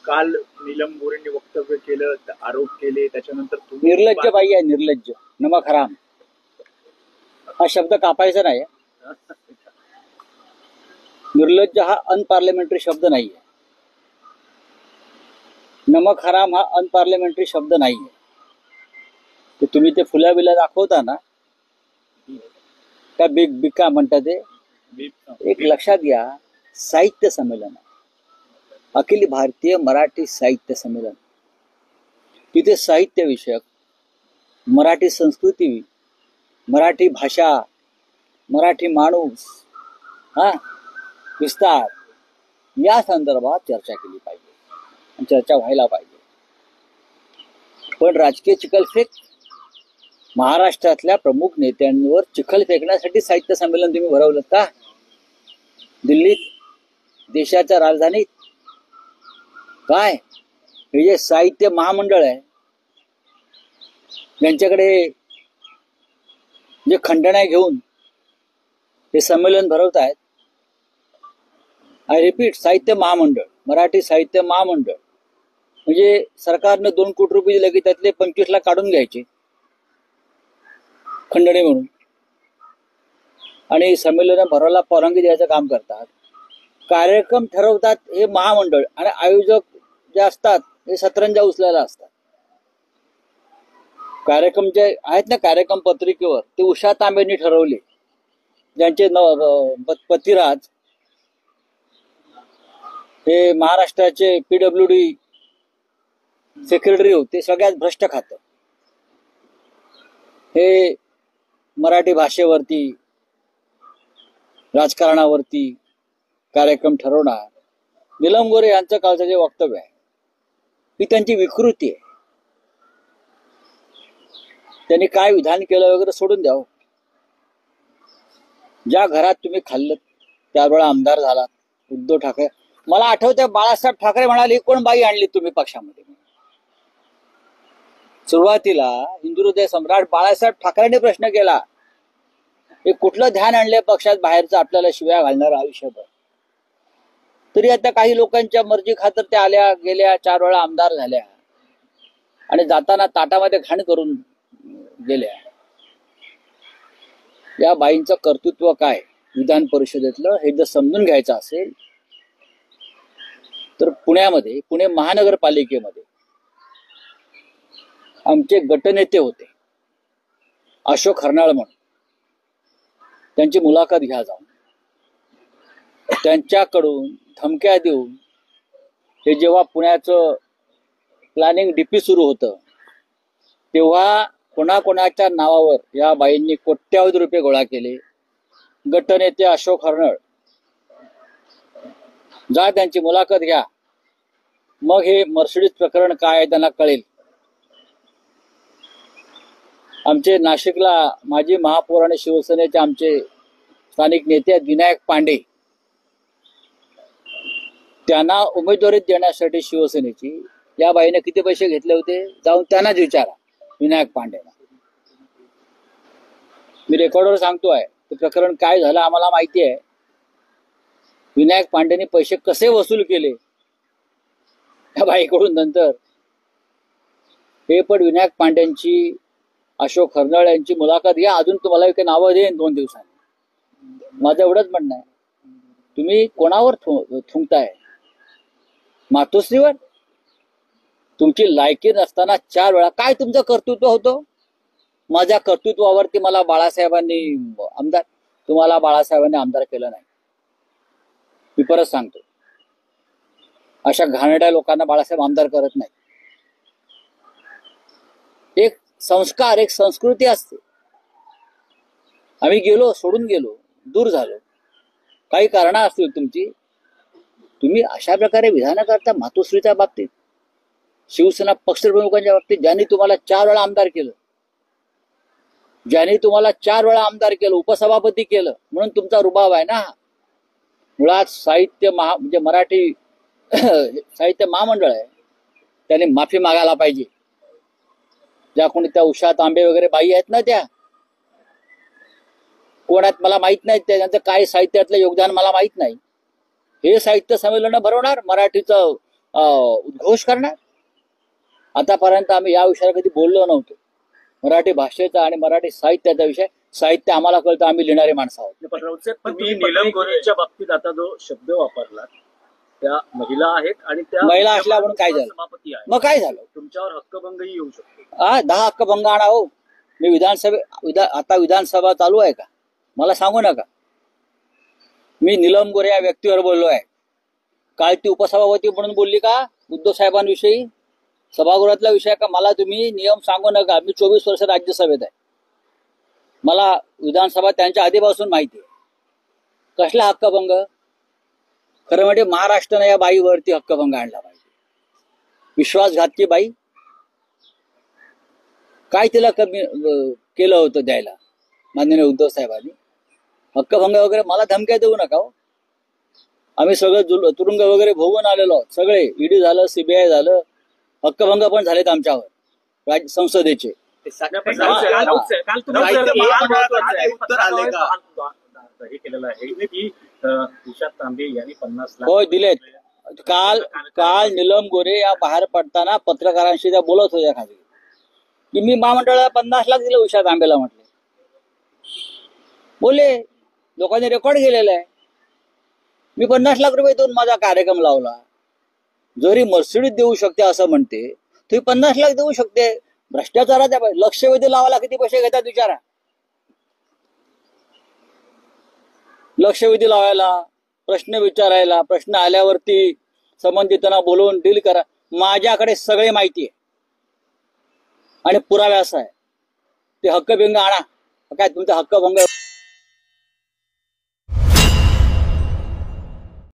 काल नीलम गोरेंनी वक्तव्य केलं, आरोप केले, त्याच्यानंतर तुम्ही निर्लज्ज बाई आहे, निर्लज्ज, नमक हराम. हा शब्द कापायचा नाही. निर्लज्ज हा अनपार्लिमेंटरी शब्द नाहीये. नमक हराम हा अनपार्लिमेंटरी शब्द नाहीये. ते तुम्ही ते फुल्या बिल्या दाखवता ना, काय बिग का म्हणतात ते, एक लक्षात घ्या, साहित्य संमेलन, अखिल भारतीय मराठी साहित्य संमेलन, तिथे साहित्य विषयक, मराठी संस्कृती, मराठी भाषा, मराठी माणूस विस्तार या संदर्भात चर्चा केली पाहिजे, चर्चा व्हायला पाहिजे. पण राजकीय चिखलफेक, महाराष्ट्रातल्या प्रमुख नेत्यांवर चिखल फेकण्यासाठी साहित्य संमेलन तुम्ही भरवलं का दिल्लीत, देशाच्या राजधानीत? काय हे जे साहित्य महामंडळ आहे, त्यांच्याकडे जे खंडण्या घेऊन हे संमेलन भरवत आहेत, आय रिपीट, साहित्य महामंडळ, मराठी साहित्य महामंडळ, म्हणजे सरकारनं 2 कोटी रुपये दिले की त्यातले 25 लाख काढून घ्यायचे खंडणी म्हणून, आणि संमेलन भरवायला परवानगी द्यायचं काम करतात. कार्यक्रम ठरवतात हे महामंडळ, आणि आयोजक जे असतात हे सतरंजा उचलायला असतात. कार्यक्रम जे आहेत ना, कार्यक्रम पत्रिकेवर ते उषा तांबेंनी ठरवले, ज्यांचे पतिराज हे महाराष्ट्राचे PWD सेक्रेटरी होते, सगळ्यात भ्रष्ट खातं. हे मराठी भाषेवरती, राजकारणावरती कार्यक्रम ठरवणार. नीलम गोरे यांचं कालचं जे वक्तव्य आहे ही त्यांची विकृती आहे. त्यांनी काय विधान केलं वगैरे सोडून द्यावं. ज्या घरात तुम्ही खाल्लं त्यावेळेला आमदार झालात, उद्धव ठाकरे, मला आठवतंय बाळासाहेब ठाकरे म्हणाले, कोण बाई आणली तुम्ही पक्षामध्ये? सुरुवातीला हिंदुहृदय सम्राट बाळासाहेब ठाकरेंनी प्रश्न केला, हे कुठलं ध्यान आणलंय पक्षात बाहेरचं आपल्याला शिव्या घालणार आयुष्यभर? तरी आता काही लोकांच्या मर्जी खातर त्या आल्या गेल्या, 4 वेळा आमदार झाल्या, आणि जाताना ताटामध्ये घाण करून गेल्या. या बाईंचं कर्तृत्व काय विधान परिषदेतलं हे जर समजून घ्यायचं असेल तर पुण्यामध्ये, पुणे महानगरपालिकेमध्ये आमचे गटनेते होते अशोक हरनाळ म्हणून, त्यांची मुलाखत घ्या जाऊन. त्यांच्याकडून धमक्या देऊन हे जेव्हा पुण्याचं प्लॅनिंग DP सुरू होतं तेव्हा कोणाकोणाच्या नावावर या बाईंनी कोट्यावधी रुपये गोळा केले. गटनेते अशोक हरनाळ, जा त्यांची मुलाखत घ्या, मग हे मर्सिडीज प्रकरण काय आहे त्यांना कळेल. आमचे नाशिकला माजी महापौर आणि शिवसेनेचे आमचे स्थानिक नेते आहेत विनायक पांडे, त्यांना उमेदवारी देण्यासाठी शिवसेनेची या बाईने किती पैसे घेतले होते जाऊन त्यांनाच विचारा, विनायक पांडेना. मी रेकॉर्डवर सांगतोय ते प्रकरण काय झालं आम्हाला माहिती आहे. विनायक पांडेने पैसे कसे वसूल केले या बाईकडून नंतर हे पण विनायक पांड्यांची, अशोक हरनाळ यांची मुलाखत घ्या. अजून तुम्हाला काही नावं देईन 2 दिवसांनी. माझं एवढंच म्हणणं आहे, तुम्ही कोणावर थुंकताय? मातोश्रीवर? तुमची लायकी नसताना 4 वेळा काय तुमचं कर्तृत्व होतं? माझ्या कर्तृत्वावरती मला बाळासाहेबांनी आमदार, तुम्हाला बाळासाहेबांनी आमदार केलं नाही. मी परत सांगतो, अशा घाणेरड्या लोकांना बाळासाहेब आमदार करत नाही. एक संस्कार, एक संस्कृती असते. आम्ही गेलो, सोडून गेलो, दूर झालो, काही कारण असतील तुमची, तुम्ही अशा प्रकारे विधान करता. मातोश्रीच्या बाबतीत, शिवसेना पक्षप्रमुखांच्या बाबतीत, ज्यांनी तुम्हाला 4 वेळा आमदार केलं, ज्यांनी तुम्हाला 4 वेळा आमदार केलं, उपसभापती केलं, म्हणून तुमचा रुबाब आहे ना. मुळात साहित्य म्हणजे मराठी साहित्य महामंडळ आहे, त्याने माफी मागायला पाहिजे. ज्या कोणी त्या उषा तांबे वगैरे बाई आहेत ना, त्या कोण आहेत मला माहित नाही, त्यांचं काय साहित्यातलं योगदान मला माहित नाही. हे साहित्य संमेलन भरवणार, मराठीचं उद्घोष करणार? आतापर्यंत आम्ही या विषयावर कधी बोललो नव्हतो. मराठी भाषेचा आणि मराठी साहित्याचा विषय, साहित्य आम्हाला कळतं, आम्ही लिहिणारे माणसं आहोत. पण राऊत साहेब, तुम्ही नीलम गोऱ्हेच्या बाबतीत आता जो शब्द वापरला, त्या महिला आहेत आणि त्या महिला असल्या म्हणून काय झालं? सभापती आहे, मग काय झालं? तुमच्यावर हक्कभंगही येऊ शकतो. 10 हक्कभंग आणा हो. मी आता विधानसभा चालू आहे का? मला सांगू नका. मी नीलम गोऱ्हे या व्यक्तीवर बोललो आहे. काल ती उपसभापती म्हणून बोलली का उद्धव साहेबांविषयी? सभागृहातला विषय का? मला तुम्ही नियम सांगू नका. मी 24 वर्ष राज्यसभेत आहे. मला विधानसभा त्यांच्या आधीपासून माहिती आहे. कसला हक्कभंग? खरं म्हणजे महाराष्ट्राने या बाईवरती हक्कभंग आणला पाहिजे. विश्वासघातकी बाई, काय तिला कमी केलं होतं द्यायला माननीय उद्धव साहेबांनी? हक्कभंग वगैरे मला धमक्या देऊ नका हो. आम्ही सगळं तुरुंग वगैरे भोगून आलेलो आहोत. सगळे ईडी झालं, सीबीआय झालं, हक्कभंग पण झालेत आमच्यावर राज्य संसदेचे. हे केलेलं आहे की तुषार तांबे यांनी 50 लाख होय दिलेत. काल नीलम गोऱ्हे या बाहेर पडताना पत्रकारांशी त्या बोलत होत्या खाली की मी महामंडळाला 50 लाख दिले उषा तांबेला. म्हटले बोले, लोकांनी रेकॉर्ड केलेलं आहे. मी 50 लाख रुपये देऊन माझा कार्यक्रम लावला. जरी मर्सिडीज देऊ शकते असं म्हणते, तुम्ही 50 लाख देऊ शकते. भ्रष्टाचाराच्या लक्षवेधी लावायला किती पैसे घेतात विचारा. लक्षवेधी लावायला, प्रश्न विचारायला, प्रश्न आल्यावरती संबंधितांना बोलवून डील करा. माझ्याकडे सगळे माहिती आहे आणि पुरावा असा आहे. ते हक्कभंग आणा. काय तुमचा हक्कभंग